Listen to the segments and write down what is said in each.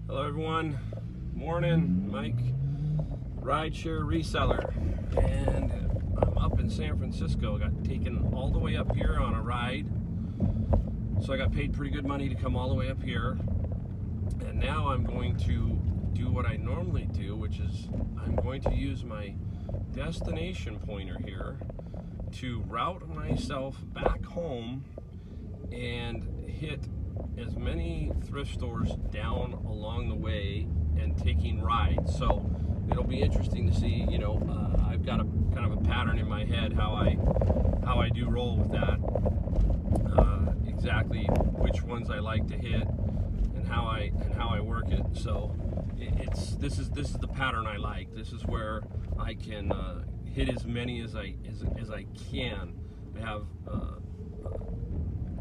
Hello everyone, morning, Mike, rideshare reseller, and I'm up in San Francisco. I got taken all the way up here on a ride, so I got paid pretty good money to come all the way up here, and now I'm going to do what I normally do, which is I'm going to use my destination pointer here to route myself back home and hit as many thrift stores down along the way and taking rides. So it'll be interesting to see, I've got a kind of a pattern in my head how I do roll with that, exactly which ones I like to hit and how I work it. So this is the pattern I like. This is where I can hit as many as I can. I have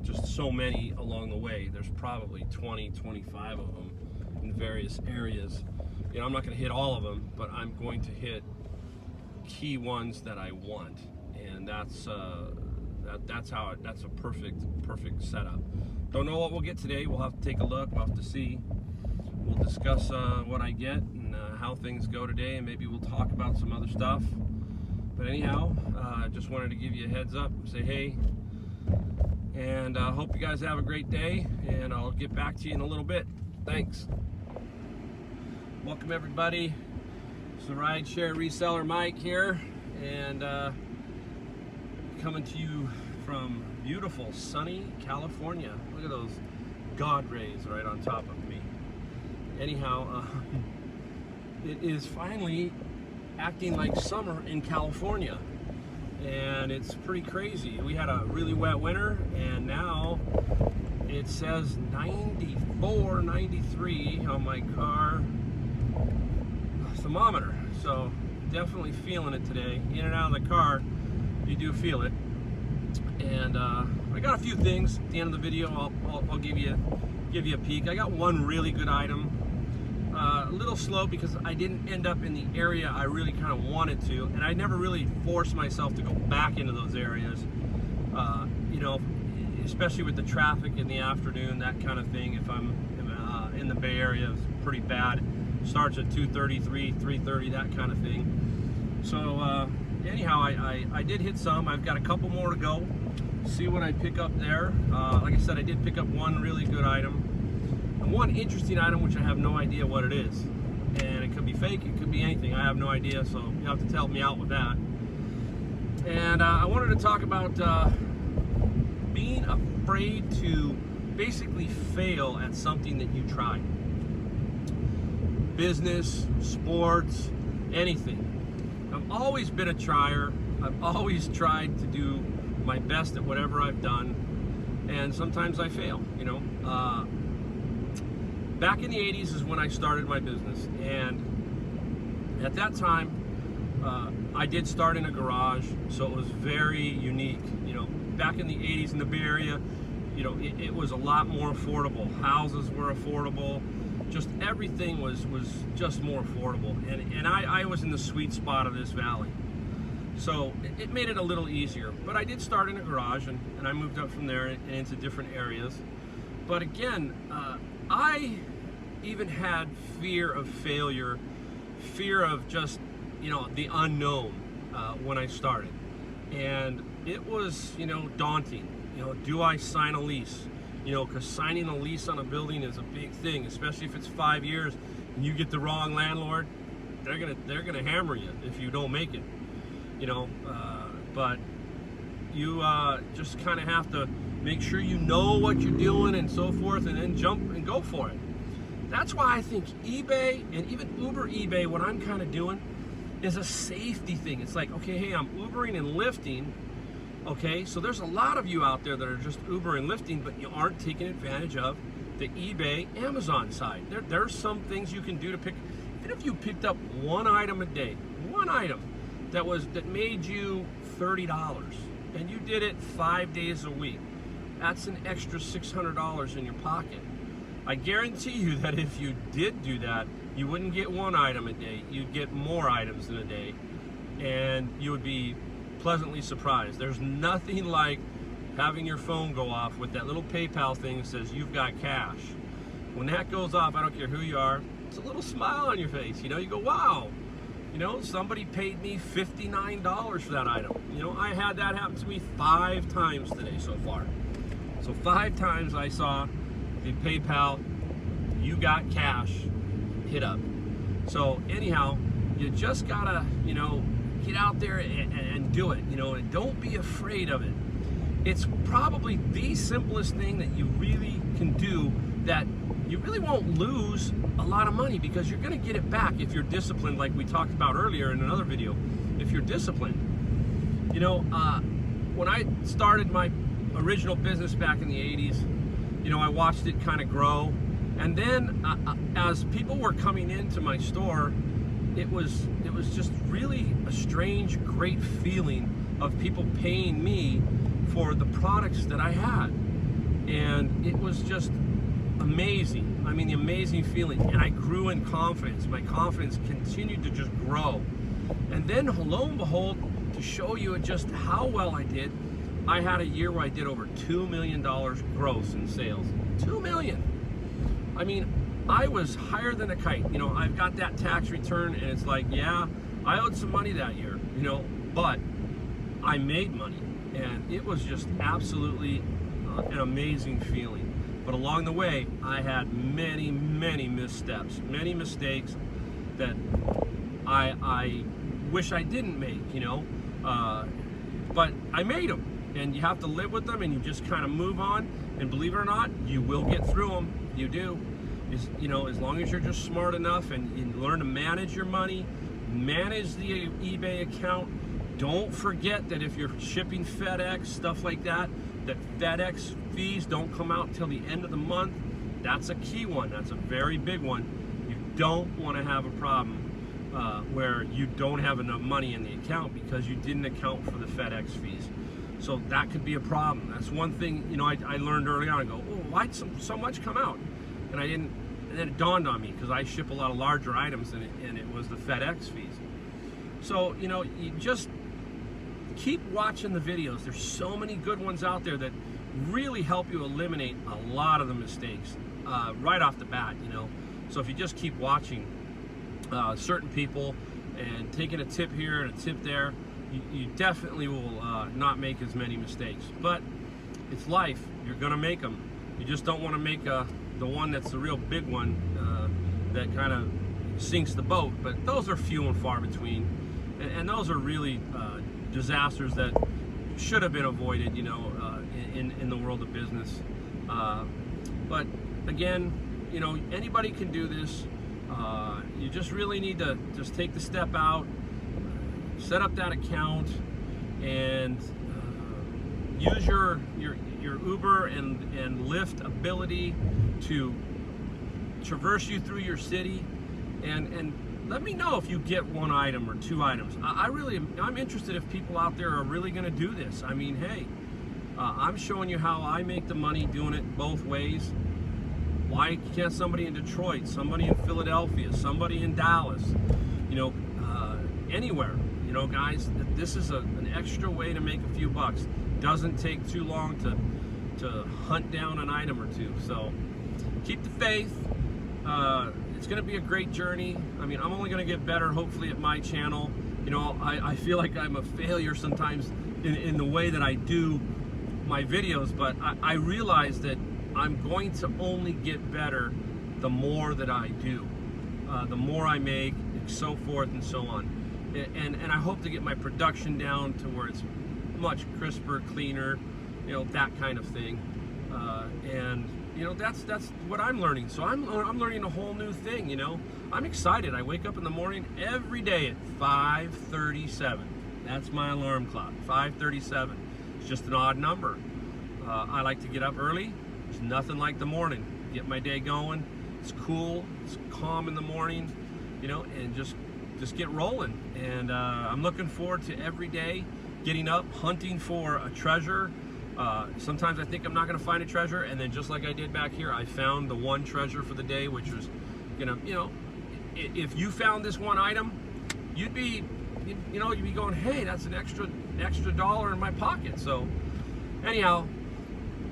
just so many along the way. There's probably 20, 25 of them in various areas. I'm not going to hit all of them, but I'm going to hit key ones that I want, and that's a perfect setup. Don't know what we'll get today. We'll have to take a look. We'll have to see. We'll discuss what I get and how things go today, and maybe we'll talk about some other stuff. But anyhow, just wanted to give you a heads up, say hey, and hope you guys have a great day, and I'll get back to you in a little bit. Thanks. Welcome everybody. It's the rideshare reseller Mike here, and coming to you from beautiful sunny California. Look at those God rays right on top of me. Anyhow, it is finally acting like summer in California, and it's pretty crazy. We had a really wet winter, and now it says 94, 93 on my car thermometer. So definitely feeling it today. In and out of the car, you do feel it. And I got a few things at the end of the video. I'll give you a peek. I got one really good item. A little slow because I didn't end up in the area I really kind of wanted to, and I never really forced myself to go back into those areas. Especially with the traffic in the afternoon, that kind of thing. If I'm in the Bay Area, it's pretty bad. Starts at 2:33, 3:30, that kind of thing. So anyhow, I did hit some. I've got a couple more to go. See what I pick up there. Like I said, I did pick up one really good item. And one interesting item which I have no idea what it is. And it could be fake, it could be anything. I have no idea, so you have to help me out with that. And I wanted to talk about being afraid to basically fail at something that you try. Business, sports, anything. I've always been a trier. I've always tried to do my best at whatever I've done, and sometimes I fail. Back in the 80s is when I started my business, and at that time I did start in a garage, so it was very unique. Back in the 80s in the Bay Area, it was a lot more affordable. Houses were affordable. Just everything was just more affordable, and I was in the sweet spot of this valley, so it made it a little easier. But I did start in a garage, and I moved up from there and into different areas. But again, I even had fear of failure, fear of just the unknown when I started, and it was daunting. Do I sign a lease? Because signing a lease on a building is a big thing, especially if it's 5 years and you get the wrong landlord. They're gonna hammer you if you don't make it. But you just kind of have to make sure you know what you're doing and so forth, and then jump and go for it. That's why I think eBay and even Uber eBay, what I'm kind of doing, is a safety thing. It's like, okay, hey, I'm Ubering and lifting. Okay, so there's a lot of you out there that are just Uber and lifting, but you aren't taking advantage of the eBay, Amazon side. There's some things you can do to pick. Even if you picked up one item a day, one item that made you $30, and you did it 5 days a week, that's an extra $600 in your pocket. I guarantee you that if you did do that, you wouldn't get one item a day. You'd get more items in a day, and you would be pleasantly surprised. There's nothing like having your phone go off with that little PayPal thing that says you've got cash. when that goes off, I don't care who you are, it's a little smile on your face. You know, you go, wow, you know, somebody paid me $59 for that item. You know, I had that happen to me 5 times today so far. So 5 times I saw the PayPal, you got cash, hit up. So anyhow, you just gotta, you know, get out there and do it, you know, and don't be afraid of it. It's probably the simplest thing that you really can do that you really won't lose a lot of money, because you're gonna get it back if you're disciplined, like we talked about earlier in another video. If you're disciplined. You know, when I started my original business back in the 80s, you know, I watched it kind of grow. And then as people were coming into my store, it was just really a strange, great feeling of people paying me for the products that I had. And it was just amazing. I mean, the amazing feeling. And I grew in confidence. My confidence continued to just grow. And then, lo and behold, to show you just how well I did, I had a year where I did over $2 million gross in sales. $2 million. I mean, I was higher than a kite. You know, I've got that tax return, and it's like, yeah, I owed some money that year, you know, but I made money, and it was just absolutely an amazing feeling. But along the way, I had many, many missteps, many mistakes that I wish I didn't make, you know, but I made them, and you have to live with them, and you just kind of move on. And believe it or not, you will get through them. You do. You know, as long as you're just smart enough and you learn to manage your money, manage the eBay account. Don't forget that if you're shipping FedEx, stuff like that, that FedEx fees don't come out till the end of the month. That's a key one. That's a very big one. You don't want to have a problem where you don't have enough money in the account because you didn't account for the FedEx fees. So that could be a problem. That's one thing, you know, I learned early on. I go, oh, why'd so much come out? And I didn't, and then it dawned on me because I ship a lot of larger items, and it was the FedEx fees. So, you know, you just keep watching the videos. There's so many good ones out there that really help you eliminate a lot of the mistakes right off the bat, you know. So if you just keep watching certain people and taking a tip here and a tip there, you definitely will not make as many mistakes. But it's life. You're going to make them. You just don't want to make the one that's the real big one that kind of sinks the boat. But those are few and far between. And those are really disasters that should have been avoided, you know, in the world of business. But again, you know, anybody can do this. You just really need to just take the step out, set up that account, and use your Uber and Lyft ability to traverse you through your city, and let me know if you get 1 item or 2 items. I'm interested if people out there are really going to do this. I mean, hey, I'm showing you how I make the money doing it both ways. Why can't somebody in Detroit, somebody in Philadelphia, somebody in Dallas, you know, anywhere? You know, guys, this is an extra way to make a few bucks. Doesn't take too long to hunt down an item or 2. So keep the faith. It's going to be a great journey. I mean, I'm only going to get better, hopefully, at my channel. You know, I feel like I'm a failure sometimes in the way that I do my videos, but I realize that I'm going to only get better the more that I do, the more I make, and so forth and so on. And I hope to get my production down to where it's much crisper, cleaner, you know, that kind of thing. And you know, that's what I'm learning. So I'm learning a whole new thing. You know, I'm excited. I wake up in the morning every day at 5:37. That's my alarm clock. 5:37. It's just an odd number. I like to get up early. There's nothing like the morning. Get my day going. It's cool. It's calm in the morning. You know, and just get rolling. And I'm looking forward to every day getting up, hunting for a treasure. Sometimes I think I'm not going to find a treasure, and then just like I did back here, I found the one treasure for the day, which was, you know, if you found this one item, you'd be going, hey, that's an extra $1 in my pocket. So anyhow,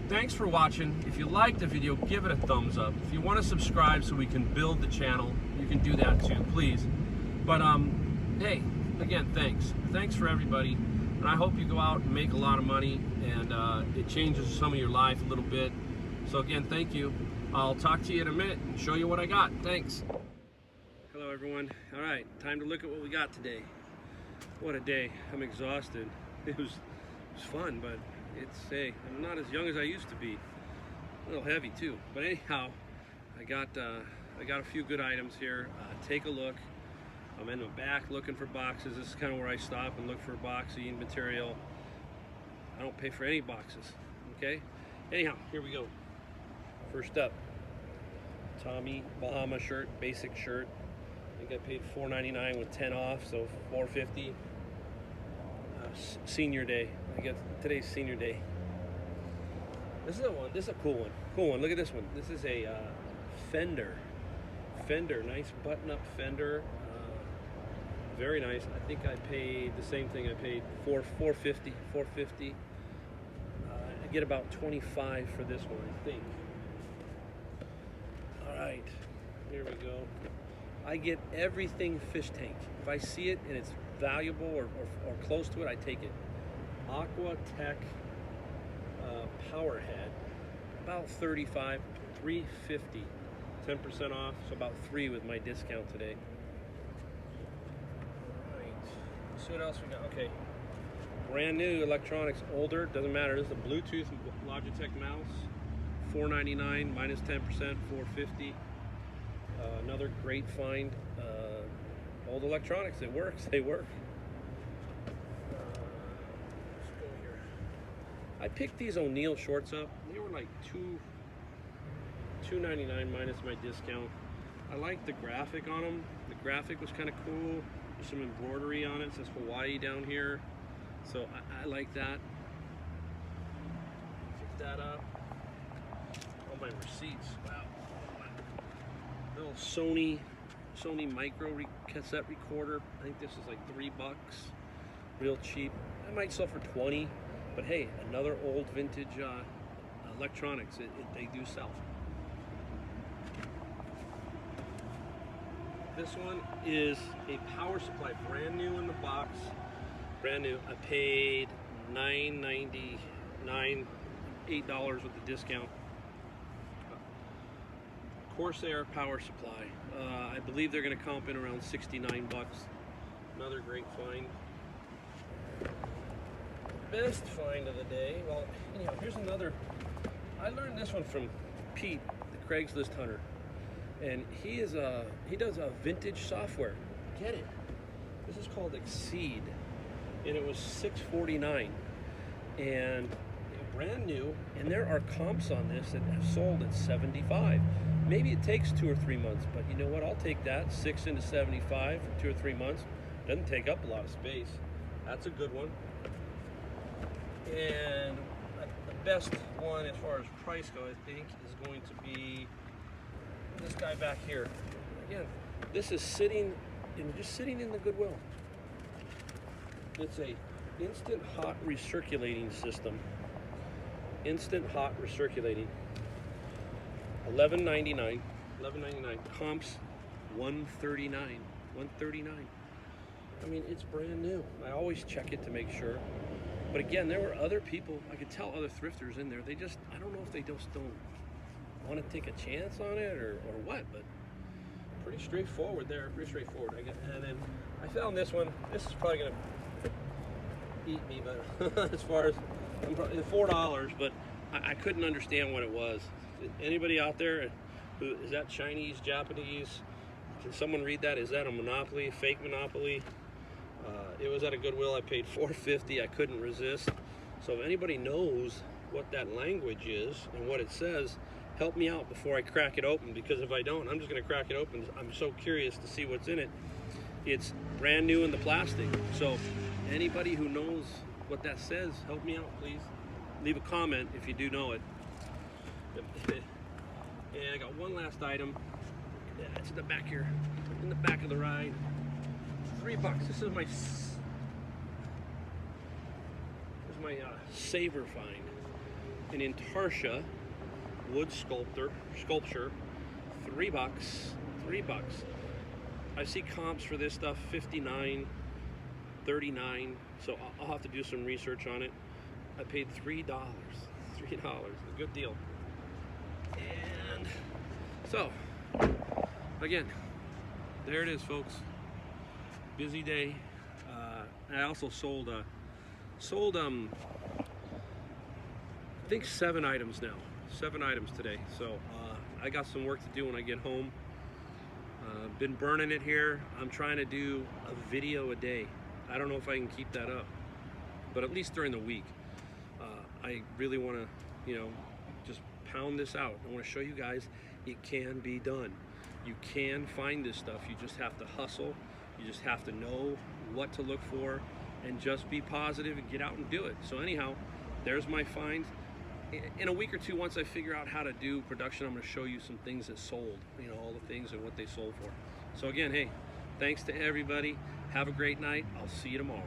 thanks for watching. If you liked the video, give it a thumbs up. If you want to subscribe so we can build the channel, you can do that too, please. But hey, again, thanks for everybody, and I hope you go out and make a lot of money, and it changes some of your life a little bit. So again, thank you. I'll talk to you in a minute and show you what I got. Thanks. Hello everyone. All right, time to look at what we got today. What a day. I'm exhausted. It was fun, but hey, I'm not as young as I used to be. A little heavy too. But anyhow, I got a few good items here. Take a look. I'm in the back looking for boxes. This is kind of where I stop and look for boxing material. I don't pay for any boxes, okay? Anyhow, here we go. First up, Tommy Bahama shirt, basic shirt. I think I paid $4.99 with 10 off, so $4.50. Senior day. I guess today's senior day. This is a one. This is a cool one. Cool one. Look at this one. This is a Fender. Nice button-up Fender. Very nice. I think I paid the same thing. I paid $4.50. I get about 25 for this one, I think. All right, here we go. I get everything fish tank. If I see it and it's valuable or close to it, I take it. Aqua Tech power head, about 35, $3.50, 10% off, so about $3 with my discount today. All right, let's see what else we got. Okay, brand new electronics, older, doesn't matter. This is a Bluetooth Logitech mouse, $4.99 minus 10%, $4.50. Another great find. Old electronics, it works. They work. Let's go here. I picked these O'Neill shorts up. They were like $2.99 minus my discount. I like the graphic on them. The graphic was kind of cool. There's some embroidery on it. It says Hawaii down here. So I like that. Pick that up. All my receipts. Wow. Little Sony micro cassette recorder. I think this is like $3, real cheap. I might sell for 20, but hey, another old vintage electronics. They do sell. This one is a power supply, brand new in the box, brand new. I paid $9.99, $8 with the discount. Corsair power supply. I believe they're going to comp in around $69. Another great find. Best find of the day. Well, anyhow, here's another. I learned this one from Pete, the Craigslist hunter, and he does a vintage software. Get it? This is called Exceed, and it was $6.49, and brand new. And there are comps on this that have sold at $75. Maybe it takes 2 or 3 months, but you know what? I'll take that. 6 into 75 for 2 or 3 months. Doesn't take up a lot of space. That's a good one. And the best one as far as price goes, I think, is going to be this guy back here. Again, this is just sitting in the Goodwill. It's a instant hot recirculating system. Instant hot recirculating. $11.99. Comps $139. I mean, it's brand new. I always check it to make sure. But again, there were other people, I could tell other thrifters in there. They just, I don't know if they just don't want to take a chance on it or what, but pretty straightforward there. Pretty straightforward. And then I found this one. This is probably going to eat me, but as far as $4, but I couldn't understand what it was. Anybody out there, is that Chinese, Japanese? Can someone read that? Is that a Monopoly, fake Monopoly? It was at a Goodwill. I paid $4.50. I couldn't resist. So if anybody knows what that language is and what it says, help me out before I crack it open, because if I don't, I'm just going to crack it open. I'm so curious to see what's in it. It's brand new in the plastic. So anybody who knows what that says, help me out, please. Leave a comment if you do know it. And I got one last item. Yeah, it's in the back here, in the back of the ride. $3. This is my saver find. an Intarsia wood sculpture, $3. I see comps for this stuff, 59, 39, so I'll have to do some research on it. I paid $3, a good deal. And so, again, there it is, folks. Busy day. I also sold I think 7 items now. 7 items today. So I got some work to do when I get home. Been burning it here. I'm trying to do a video a day. I don't know if I can keep that up, but at least during the week. I really want to, just pound this out. I want to show you guys it can be done. You can find this stuff. You just have to hustle. You just have to know what to look for and just be positive and get out and do it. So anyhow, there's my find. In a week or two, once I figure out how to do production, I'm going to show you some things that sold, all the things and what they sold for. So again, hey, thanks to everybody. Have a great night. I'll see you tomorrow.